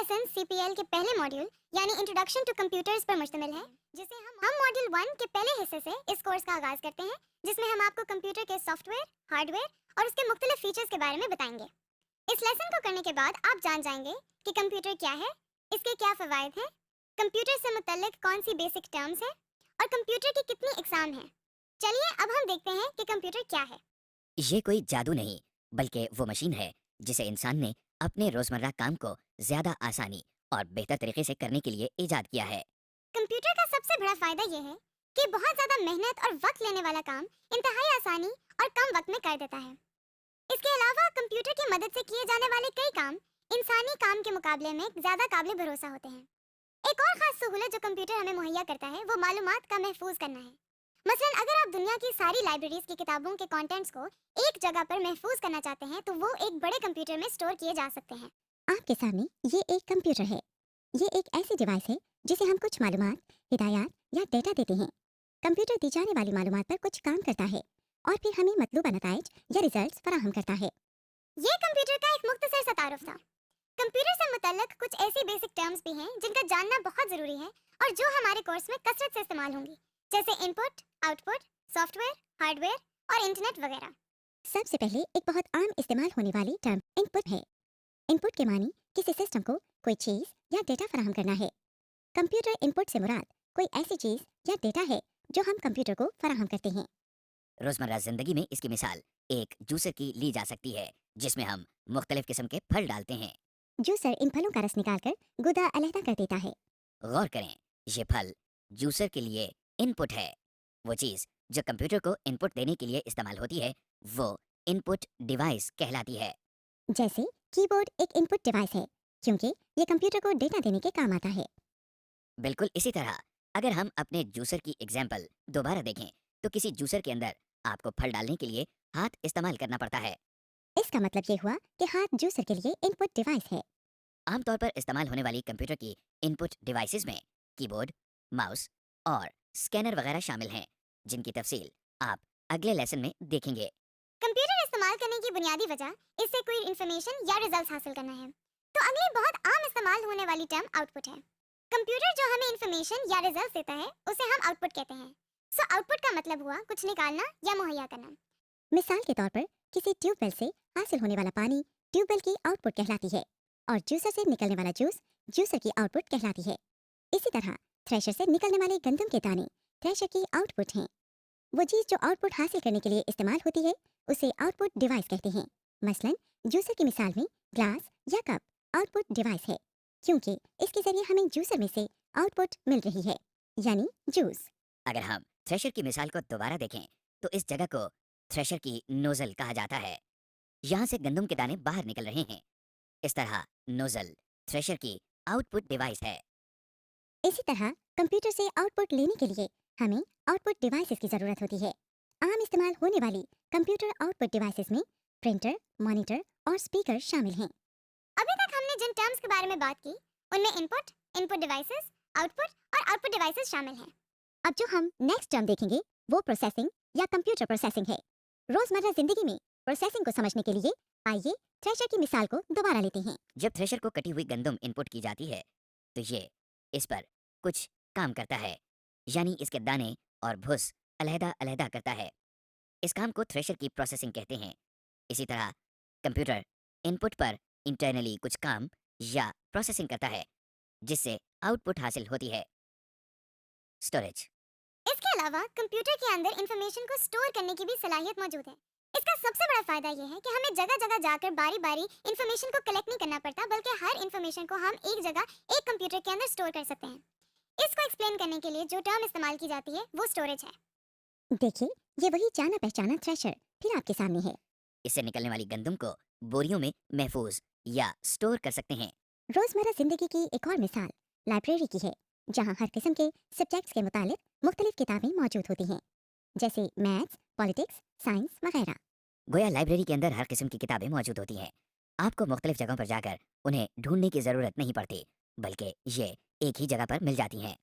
Lesson CPL के पहले module यानी इंट्रोडक्शन टू कंप्यूटर्स पर मुश्तमिल है, जिसे हम मॉड्यूल 1 के पहले हिस्से से इस कोर्स का आगाज करते हैं, जिसमें हम आपको कंप्यूटर के सॉफ्टवेयर, हार्डवेयर और उसके मुख्तलिफ फीचर्स के बारे में बताएंगे। इस लेसन को करने के बाद आप जान जाएंगे कि कंप्यूटर क्या है, इसके क्या फ़वाइद हैं, कंप्यूटर से मुतल्लिक कौन सी बेसिक टर्म्स हैं और कंप्यूटर की कितनी इकसाम हैं। चलिए अब हम देखते हैं कि कंप्यूटर क्या है। ये कोई जादू नहीं, बल्कि वो मशीन है जिसे इंसान ने अपने रोजमर्रा काम को ज्यादा आसानी और बेहतर तरीके से करने के लिए इजाद किया है। कंप्यूटर का सबसे बड़ा फायदा ये है कि बहुत ज्यादा मेहनत और वक्त लेने वाला काम इंतहाई आसानी और कम वक्त में कर देता है। इसके अलावा कंप्यूटर की मदद से किए जाने वाले कई काम इंसानी काम के मुकाबले में ज्यादा काबिल भरोसा होते हैं। एक और खास सहूलत जो कंप्यूटर हमें मुहैया करता है वो मालूमात का महफूज करना है। मसलन अगर आप दुनिया की सारी लाइब्रेरीज की किताबों के कंटेंट्स को एक जगह पर महफूज करना चाहते हैं तो वो एक बड़े कंप्यूटर में स्टोर किए जा सकते हैं। आपके सामने ये एक कंप्यूटर है। ये एक ऐसी डिवाइस है जिसे हम कुछ मालूमात, हिदायत या डेटा देते हैं। कंप्यूटर दी जाने वाली मालूमात पर कुछ काम करता है और फिर हमें मतलूबा नताइज या रिजल्ट्स फराहम करता है। ये कंप्यूटर का एक मुख्तसर सा तारुफ था। कंप्यूटर से मुतल्लिक कुछ ऐसी बेसिक टर्म्स भी हैं जिनका जानना बहुत ज़रूरी है और जो हमारे कोर्स में कसरत से इस्तेमाल होंगी, जैसे इनपुट, आउटपुट, सॉफ्टवेयर, हार्डवेयर और इंटरनेट वगैरह। सबसे पहले एक बहुत आम इस्तेमाल होने वाली टर्म इनपुट है। इनपुट के मानी किसी सिस्टम को कोई चीज़ या डेटा फराहम करना है। कंप्यूटर इनपुट से मुराद कोई ऐसी चीज़ या डेटा है जो हम कंप्यूटर को फराहम करते हैं। रोजमर्रा जिंदगी में इसकी मिसाल एक जूसर की ली जा सकती है, जिसमें हम मुख्तलिफ किस्म के फल डालते हैं। जूसर इन फलों का रस निकालकर गुदा अलहदा कर देता है। गौर करें, ये फल जूसर के लिए इनपुट है। वो चीज़ जो कंप्यूटर को इनपुट देने के लिए इस्तेमाल होती है वो इनपुट डिवाइस कहलाती है। जैसे कीबोर्ड एक इनपुट डिवाइस है क्योंकि ये कंप्यूटर को डेटा देने के काम आता है। बिल्कुल इसी तरह अगर हम अपने जूसर की एग्जाम्पल दोबारा देखें तो किसी जूसर के अंदर आपको फल डालने के लिए हाथ इस्तेमाल करना पड़ता है। इसका मतलब ये हुआ कि हाथ जूसर के लिए इनपुट डिवाइस है। आमतौर पर इस्तेमाल होने वाली कंप्यूटर की इनपुट डिवाइसेस में कीबोर्ड, माउस और स्कैनर वगैरह शामिल हैं, जिनकी तफसील आप अगले लेसन में देखेंगे। कंप्यूटर इस्तेमाल करने की बुनियादी वजह इससे कोई इंफॉर्मेशन या रिजल्ट्स हासिल करना है। तो अगली बहुत आम इस्तेमाल होने वाली टर्म आउटपुट है। कंप्यूटर जो हमें इंफॉर्मेशन या रिजल्ट्स देता है उसे हम आउटपुट कहते हैं। सो आउटपुट का मतलब हुआ कुछ निकालना या मुहैया करना। मिसाल के तौर पर किसी ट्यूबवेल से हासिल होने वाला पानी ट्यूबवेल की आउटपुट कहलाती है और जूसर से निकलने वाला जूस जूसर की आउटपुट कहलाती है। इसी तरह थ्रेशर से निकलने वाले गंदम के दाने थ्रेशर की आउटपुट हैं। वो चीज़ जो आउटपुट हासिल करने के लिए इस्तेमाल होती है उसे आउटपुट डिवाइस कहते हैं। मसलन जूसर की मिसाल में ग्लास या कप आउटपुट डिवाइस है क्योंकि इसके जरिए हमें जूसर में से आउटपुट मिल रही है, यानी जूस। अगर हम थ्रेशर की मिसाल को दोबारा देखें तो इस जगह को थ्रेशर की नोजल कहा जाता है। यहाँ से गंदम के दाने बाहर निकल रहे हैं। इस तरह नोजल थ्रेशर की आउटपुट डिवाइस है। इसी तरह कंप्यूटर से आउटपुट लेने के लिए हमें आउटपुट डिवाइसेस की ज़रूरत होती है। आम इस्तेमाल होने वाली कंप्यूटर आउटपुट डिवाइसेस में प्रिंटर, मॉनिटर और स्पीकर शामिल हैं। अभी तक हमने जिन टर्म्स के बारे में बात की उनमें इनपुट, इनपुट डिवाइसेस, आउटपुट और आउटपुट डिवाइसेस शामिल हैं। अब जो हम नेक्स्ट टर्म देखेंगे वो प्रोसेसिंग या कंप्यूटर प्रोसेसिंग है। रोजमर्रा जिंदगी में प्रोसेसिंग को समझने के लिए आइए थ्रेशर की मिसाल को दोबारा लेते हैं। जब थ्रेशर को कटी हुई गंदम इनपुट की जाती है तो ये इस पर कुछ काम करता है, यानी इसके दाने और भुस अलहदा अलहदा करता है। इस काम को थ्रेशर की प्रोसेसिंग कहते हैं। इसी तरह कंप्यूटर इनपुट पर इंटरनली कुछ काम या प्रोसेसिंग करता है जिससे आउटपुट हासिल होती है, स्टोरेज। इसके अलावा कंप्यूटर के अंदर इंफॉर्मेशन को स्टोर करने की भी सलाहियत मौजूद है। इसका सबसे बड़ा फायदा यह है कि हमें जगह जगह जाकर बारी बारी इंफॉर्मेशन को कलेक्ट नहीं करना पड़ता, बल्कि हर इंफॉर्मेशन को हम एक जगह एक कंप्यूटर के अंदर स्टोर कर सकते हैं। इसको एक्सप्लेन करने के लिए जो टर्म इस्तेमाल की जाती है वो स्टोरेज है। देखिए, ये वही जाना पहचाना थ्रेशर फिर आपके सामने है। इससे निकलने वाली गंदम को बोरियों में महफूज या स्टोर कर सकते हैं। रोजमर्रा जिंदगी की एक और मिसाल लाइब्रेरी की है, जहाँ हर किस्म के सब्जेक्ट्स के मुतालिक मुख्तलिफ किताबें मौजूद होती हैं, जैसे मैथ्स, पॉलिटिक्स, साइंस वगैरह। गोया लाइब्रेरी के अंदर हर किस्म की किताबें मौजूद होती हैं। आपको मुख्तलिफ जगहों पर जाकर उन्हें ढूंढने की ज़रूरत नहीं पड़ती, बल्कि ये एक ही जगह पर मिल जाती हैं।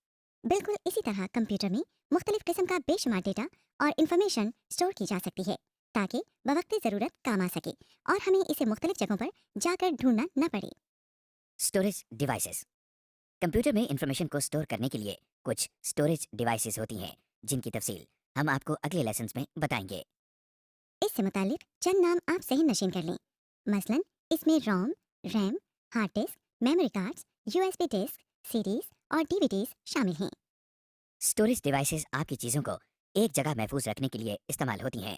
बिल्कुल इसी तरह कंप्यूटर में मुख्तलिफ किस्म का बेशुमार डेटा और इंफॉर्मेशन स्टोर की जा सकती है ताकि बवक्ते ज़रूरत काम आ सके और हमें इसे मुख्तलिफ जगहों पर जाकर ढूंढना न पड़े। Storage devices. कंप्यूटर में इंफॉर्मेशन को स्टोर करने के लिए कुछ स्टोरेज डिवाइसेस होती हैं जिनकी तफसील हम आपको अगले लेसन्स में बताएंगे। इससे मुतालिक चंद नाम आप सही नशीन कर लें। मसलन इसमें ROM, RAM, hard disk, memory cards, USB disk, CDs और डीवीडीज शामिल हैं। स्टोरेज डिवाइसेस आपकी चीज़ों को एक जगह महफूज रखने के लिए इस्तेमाल होती हैं।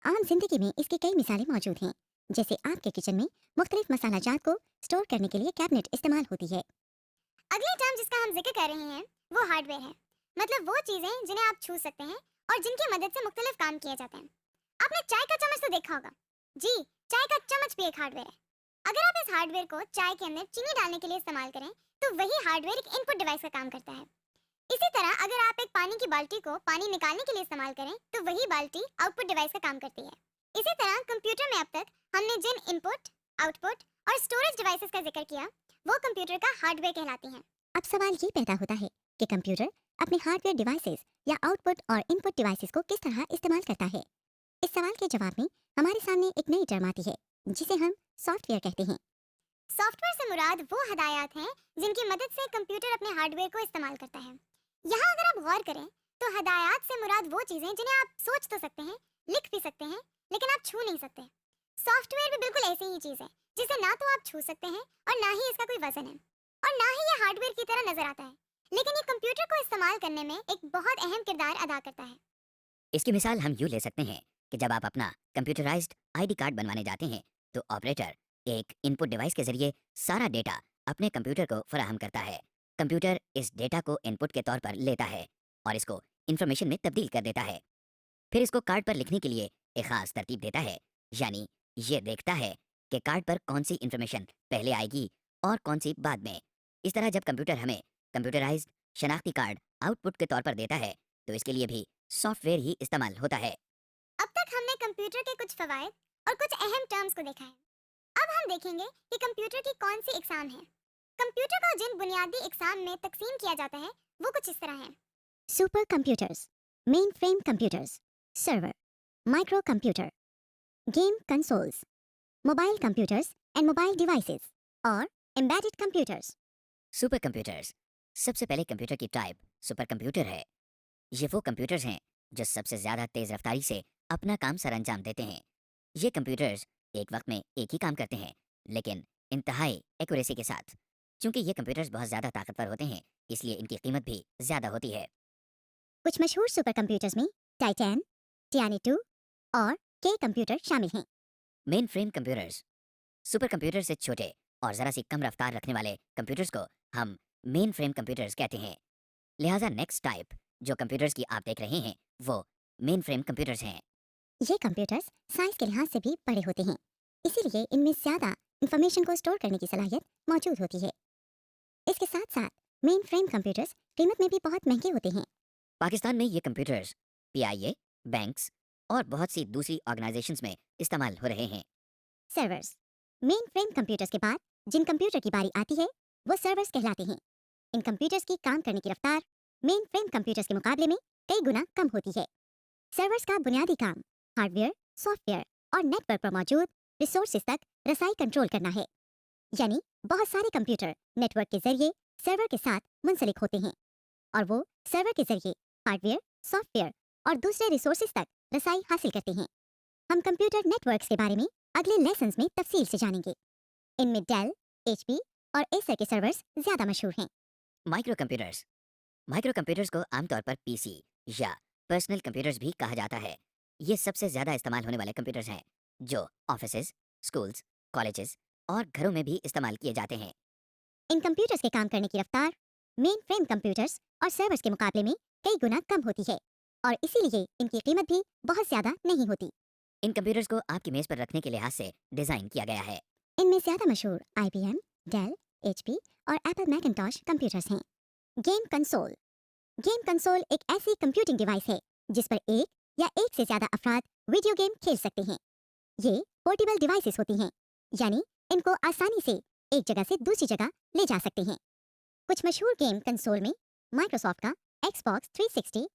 आम जिंदगी में इसकी कई मिसालें मौजूद हैं, जैसे आपके किचन में मुख्तलिफ मसाला जात को स्टोर करने के लिए कैबिनेट इस्तेमाल होती है। अगली टर्म जिसका हम जिक्र कर रहे हैं वो हार्डवेयर है, मतलब वो चीजें जिन्हें आप छू सकते हैं और जिनकी मदद से मुख्तलिफ काम किए जाते हैं। आपने चाय का चम्मच तो देखा होगा। जी, चाय का चम्मच भी एक हार्डवेयर है। अगर आप इस हार्डवेयर को चाय के अंदर चीनी डालने के लिए इस्तेमाल करें तो वही हार्डवेयर एक इनपुट डिवाइस का काम करता है। इसी तरह अगर आप एक पानी की बाल्टी को पानी निकालने के लिए इस्तेमाल करें तो वही बाल्टी आउटपुट डिवाइस का काम करती है। इसी तरह कंप्यूटर में अब तक हमने जिन इनपुट, आउटपुट और स्टोरेज डिवाइसेस का जिक्र किया वो कंप्यूटर का हार्डवेयर कहलाती हैं। अब सवाल ये पैदा होता है कि कंप्यूटर अपने हार्डवेयर डिवाइसेस या आउटपुट और इनपुट डिवाइसेस को किस तरह इस्तेमाल करता है। इस सवाल के जवाब में हमारे सामने एक नई टर्म आती है जिसे हम सॉफ्टवेयर कहते हैं। सॉफ्टवेयर से मुराद वो हदायत हैं जिनकी मदद से कंप्यूटर अपने हार्डवेयर को इस्तेमाल करता है। यहाँ अगर आप गौर करें तो हदायत से मुराद वो चीजें जिन्हें आप सोच तो सकते हैं, लिख भी सकते हैं, लेकिन आप छू नहीं सकते। सॉफ्टवेयर भी बिल्कुल ऐसी ही चीज है जिसे ना तो आप छू सकते हैं और ना ही इसका कोई वजन है और ना ही ये हार्डवेयर की तरह नजर आता है, लेकिन ये कंप्यूटर को इस्तेमाल करने में एक बहुत अहम किरदार अदा करता है। इसकी मिसाल हम यूँ ले सकते हैं कि जब आप अपना कंप्यूटराइज्ड आईडी कार्ड बनवाने जाते हैं तो ऑपरेटर एक इनपुट डिवाइस के जरिए सारा डेटा अपने कंप्यूटर को फराहम करता है। कंप्यूटर इस डेटा को इनपुट के तौर पर लेता है और इसको इंफॉर्मेशन में तब्दील कर देता है। फिर इसको कार्ड पर लिखने के लिए एक खास तरतीब देता है, यानी ये देखता है कि कार्ड पर कौन सी इंफॉर्मेशन पहले आएगी और कौन सी बाद में। इस तरह जब कंप्यूटर हमें कंप्यूटराइज्ड शनाख्ती कार्ड आउटपुट के तौर पर देता है तो इसके लिए भी सॉफ्टवेयर ही इस्तेमाल होता है। अब तक हमने कंप्यूटर के कुछ फवायद और कुछ अहम टर्म्स को देखा है। अब हम देखेंगे कि कंप्यूटर की कौन सी इकसाम है। कंप्यूटर को जिन बुनियादी इकसाम में तकसीम किया जाता है वो कुछ इस तरह हैं। Super computers, main frame computers, server, micro computer, game consoles, mobile computers and mobile devices और एम्बेडेड कंप्यूटर्स। Super computers. सबसे पहले कंप्यूटर की टाइप सुपर कंप्यूटर है। ये वो कंप्यूटर्स हैं जो सबसे ज़्यादा तेज़ रफ्तारी से अपना काम सर अंजाम देते हैं। ये कंप्यूटर्स एक वक्त में एक ही काम करते हैं, लेकिन इंतहाई एक्यूरेसी के साथ। चूंकि ये कंप्यूटर्स बहुत ज़्यादा ताकतवर होते हैं इसलिए इनकी कीमत भी ज़्यादा होती है। कुछ मशहूर सुपर कंप्यूटर्स में टाइटैन, टियानी 2 और के कंप्यूटर शामिल हैं। Main frame computers. Super computer से छोटे और ज़रा सी कम रफ्तार रखने वाले कंप्यूटर्स को हम मेन फ्रेम कंप्यूटर्स कहते हैं। लिहाजा नेक्स्ट टाइप जो कंप्यूटर्स की आप देख रहे हैं वो मेन फ्रेम कंप्यूटर्स हैं। ये कंप्यूटर्स साइज के लिहाज से भी बड़े होते हैं, इसीलिए इनमें ज़्यादा इंफॉर्मेशन को स्टोर करने की सलाहियत मौजूद होती है। इसके साथ साथ मेन फ्रेम कंप्यूटर्स कीमत में भी बहुत महंगे होते हैं। पाकिस्तान में ये कंप्यूटर्स PIA, बैंक्स और बहुत सी दूसरी ऑर्गेनाइजेशंस में इस्तेमाल हो रहे हैं। सर्वर्स। मेन फ्रेम कंप्यूटर्स के बाद जिन कंप्यूटर की बारी आती है वो सर्वर्स कहलाते हैं। इन कंप्यूटर्स की काम करने की रफ्तार मेन फ्रेम कंप्यूटर्स के मुकाबले में कई गुना कम होती है। सर्वर्स का बुनियादी काम हार्डवेयर, सॉफ्टवेयर और नेटवर्क पर मौजूद रिसोर्सेज तक रसाई कंट्रोल करना है, यानी बहुत सारे कंप्यूटर नेटवर्क के जरिए सर्वर के साथ मुंसलिक होते हैं और वो सर्वर के जरिए हार्डवेयर, सॉफ्टवेयर और दूसरे रिसोर्सेज तक रसाई हासिल करते हैं। हम कंप्यूटर नेटवर्क्स के बारे में अगले लेसन्स में तफसील से जानेंगे। इनमें डेल, HP और एसर के सर्वर्स ज्यादा मशहूर हैं। Micro computers. माइक्रो कंप्यूटर्स को आमतौर पर PC या पर्सनल कंप्यूटर्स भी कहा जाता है। ये सबसे ज़्यादा इस्तेमाल होने वाले कंप्यूटर्स हैं जो ऑफिसेज, स्कूल्स, कॉलेजेस और घरों में भी इस्तेमाल किए जाते हैं। इन कंप्यूटर्स के काम करने की रफ्तार मेन फ्रेम कंप्यूटर्स और सर्वर्स के मुकाबले में कई गुना कम होती है और इसीलिए इनकी कीमत भी बहुत ज्यादा नहीं होती। इन कंप्यूटर्स को आपकी मेज़ पर रखने के लिहाज से डिज़ाइन किया गया है। इनमें ज्यादा मशहूर IBM, डेल, HP और एप्पल मैकिंटॉश कंप्यूटर्स हैं। Game console. गेम कंसोल एक ऐसी कंप्यूटिंग डिवाइस है जिस पर एक या एक से ज्यादा अफराद वीडियो गेम खेल सकते हैं। ये पोर्टेबल डिवाइसेस होती हैं, यानी इनको आसानी से एक जगह से दूसरी जगह ले जा सकते हैं। कुछ मशहूर गेम कंसोल में माइक्रोसॉफ्ट का Xbox 360,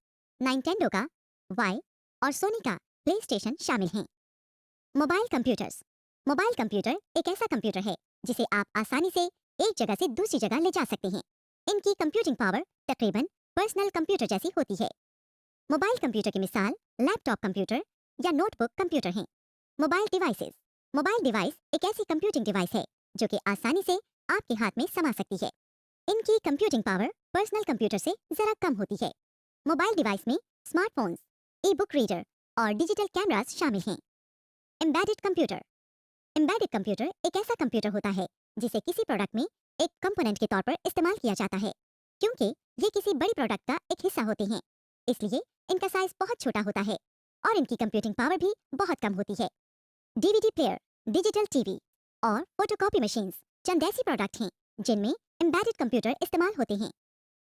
नाइंटेंडो का Y और सोनी का प्लेस्टेशन शामिल हैं। Mobile computers. मोबाइल कंप्यूटर एक ऐसा कंप्यूटर है जिसे आप आसानी से एक जगह से दूसरी जगह ले जा सकते हैं। इनकी कंप्यूटिंग पावर तकरीबन पर्सनल कंप्यूटर जैसी होती है। मोबाइल कंप्यूटर की मिसाल लैपटॉप कंप्यूटर या नोटबुक कंप्यूटर हैं। Mobile devices. मोबाइल डिवाइस एक ऐसी कंप्यूटिंग डिवाइस है जो कि आसानी से आपके हाथ में समा सकती है। इनकी कंप्यूटिंग पावर पर्सनल कंप्यूटर से जरा कम होती है। मोबाइल डिवाइस में स्मार्टफोन्स, ई बुक रीडर और डिजिटल कैमरास शामिल हैं। Embedded computer. एम्बेडेड कंप्यूटर एक ऐसा कंप्यूटर होता है जिसे किसी प्रोडक्ट में एक कंपोनेंट के तौर पर इस्तेमाल किया जाता है। क्योंकि ये किसी बड़ी प्रोडक्ट का एक हिस्सा होते हैं, इसलिए इनका साइज बहुत छोटा होता है और इनकी कंप्यूटिंग पावर भी बहुत कम होती है। डीवीडी प्लेयर, डिजिटल टीवी और फोटोकॉपी मशीन्स चंद ऐसी प्रोडक्ट हैं जिनमें एम्बेडेड कंप्यूटर इस्तेमाल होते हैं।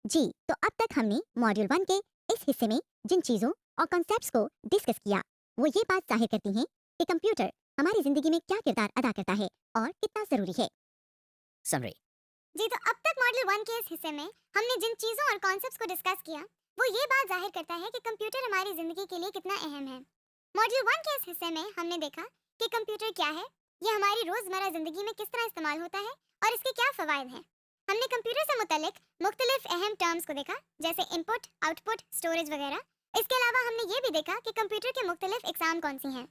जी, तो अब तक हमने मॉड्यूल 1 के इस हिस्से में जिन चीज़ों और कॉन्सेप्ट्स को डिस्कस किया वो ये बात जाहिर करती हैं कि कंप्यूटर हमारी जिंदगी में क्या किरदार अदा करता है और कितना जरूरी है। समरी। जी, तो अब तक मॉड्यूल 1 के इस हिस्से में हमने जिन चीजों और कॉन्सेप्ट्स को डिस्कस किया वो ये बात जाहिर करता है कि कंप्यूटर हमारी जिंदगी के लिए कितना अहम है। मॉड्यूल 1 के इस हिस्से में हमने देखा कि कंप्यूटर क्या है, ये हमारी रोजमर्रा जिंदगी में किस तरह इस्तेमाल होता है और इसके क्या फवायद हैं। हमने कंप्यूटर से मुतालिक मुख्तलिफ अहम टर्म्स को देखा जैसे इनपुट, आउटपुट, स्टोरेज वगैरह। इसके अलावा हमने ये भी देखा कि कंप्यूटर के मुख्तलिफ इकसाम कौन सी हैं।